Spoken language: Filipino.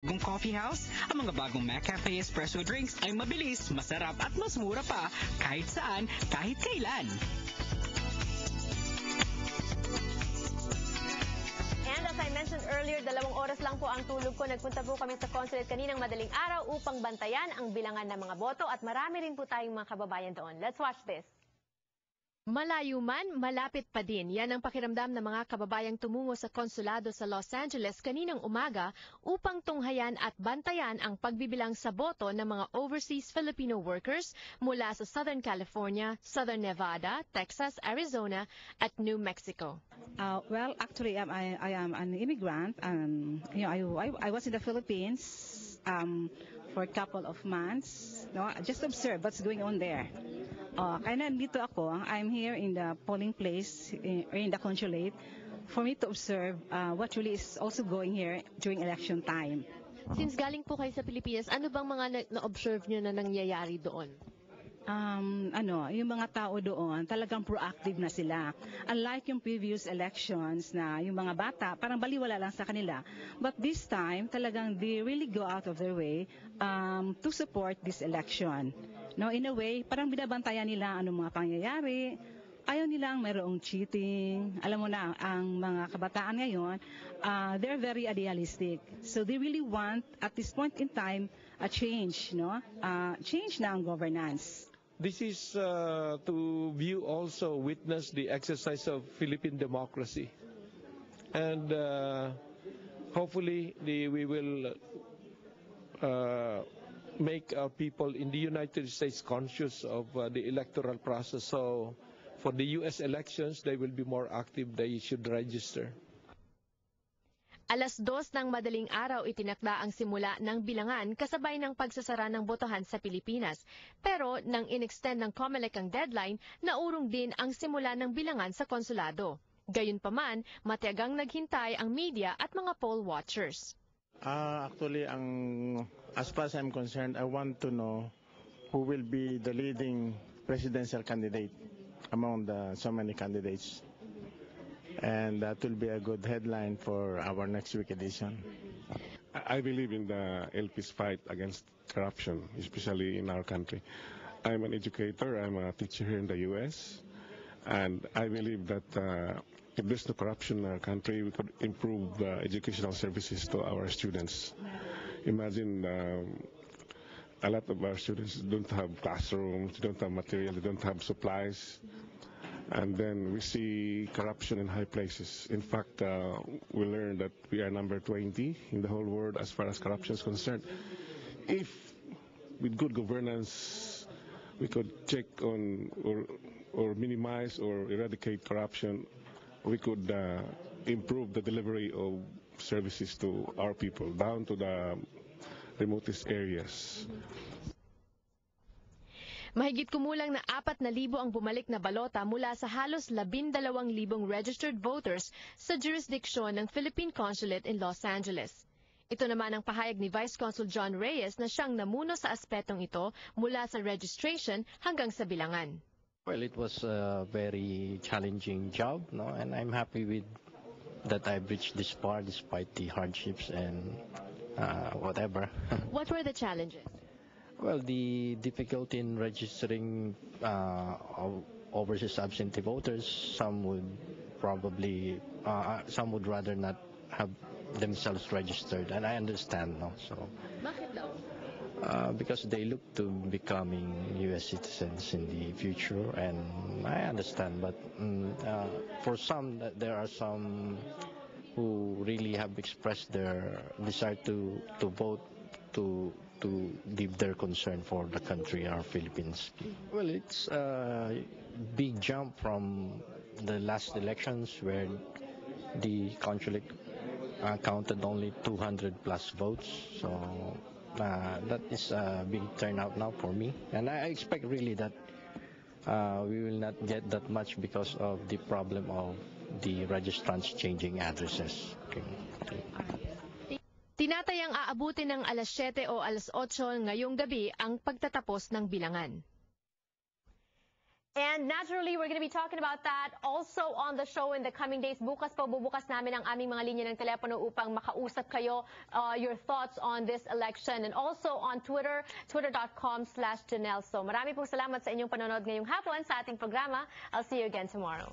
Bagong coffee house, ang mga bagong McCafe espresso drinks ay mabilis, masarap at mas mura pa kahit saan, kahit kailan. And as I mentioned earlier, 2 oras lang po ang tulog ko. Nagpunta po kami sa consulate kaninang madaling araw upang bantayan ang bilangan ng mga boto at marami rin po tayong mga kababayan doon. Let's watch this. Malayo man, malapit pa din. Yan ang pakiramdam ng mga kababayang tumungo sa konsulado sa Los Angeles kaninang umaga upang tunghayan at bantayan ang pagbibilang sa boto ng mga overseas Filipino workers mula sa Southern California, Southern Nevada, Texas, Arizona at New Mexico. Well, actually, I am an immigrant. I was in the Philippines for a couple of months. No, just observe what's going on there. Kaya nandito ako, I'm here in the polling place, in the consulate, for me to observe what really is also going here during election time. Since galing po kayo sa Pilipinas, ano bang mga na-observe nyo na nangyayari doon? Yung mga tao doon, talagang proactive na sila. Unlike yung previous elections na yung mga bata, parang baliwala lang sa kanila. But this time, talagang they really go out of their way to support this election. No, in a way, parang binabantayan nila anong mga pangyayari. Ayaw nilang mayroong cheating. Alam mo na, ang mga kabataan ngayon, they're very idealistic. So they really want, at this point in time, a change, no? Change na ang governance. This is to view also, witness the exercise of Philippine democracy. And hopefully we will make our people in the United States conscious of the electoral process. So for the U.S. elections, they will be more active. They should register. 2:00 ng madaling araw itinakda ang simula ng bilangan kasabay ng pagsasara ng botohan sa Pilipinas. Pero nang inextend ng COMELEC ang deadline, naurong din ang simula ng bilangan sa konsulado. Gayunpaman, matiyagang naghintay ang media at mga poll watchers. Actually, as far as I'm concerned, I want to know who will be the leading presidential candidate among the so many candidates. And that will be a good headline for our next week edition. I believe in the LP's fight against corruption, especially in our country. I'm an educator. I'm a teacher here in the U.S. And I believe that if there's no corruption in our country, we could improve educational services to our students. Imagine a lot of our students don't have classrooms, don't have material, they don't have supplies. And then we see corruption in high places. In fact, we learned that we are number 20 in the whole world as far as corruption is concerned. If with good governance, we could check on or minimize or eradicate corruption, we could improve the delivery of services to our people down to the remotest areas. Mahigit kumulang na 4,000 ang bumalik na balota mula sa halos 12,000 registered voters sa jurisdiksyon ng Philippine Consulate in Los Angeles. Ito naman ang pahayag ni Vice Consul John Reyes na siyang namuno sa aspetong ito mula sa registration hanggang sa bilangan. Well, it was a very challenging job, no? And I'm happy with that I've reached this far despite the hardships and whatever. What were the challenges? Well, the difficulty in registering overseas absentee voters, some would rather not have themselves registered, and I understand, no? So, Bakit daw? Because they look to becoming U.S. citizens in the future, and I understand. But for some, there are some who really have expressed their desire to vote to give their concern for the country, our Philippines. Well, it's a big jump from the last elections where the consulate counted only 200 plus votes. So that is a big turnout now for me. And I expect really that we will not get that much because of the problem of the registrants changing addresses. Okay. Tinatayang aabutin ng 7:00 o 8:00 ngayong gabi ang pagtatapos ng bilangan. And naturally, we're going to be talking about that also on the show in the coming days. Bukas po, bubukas namin ang aming mga linya ng telepono upang makausap kayo your thoughts on this election. And also on Twitter, twitter.com/Janelle. So marami pong salamat sa inyong panonood ngayong hapon sa ating programa. I'll see you again tomorrow.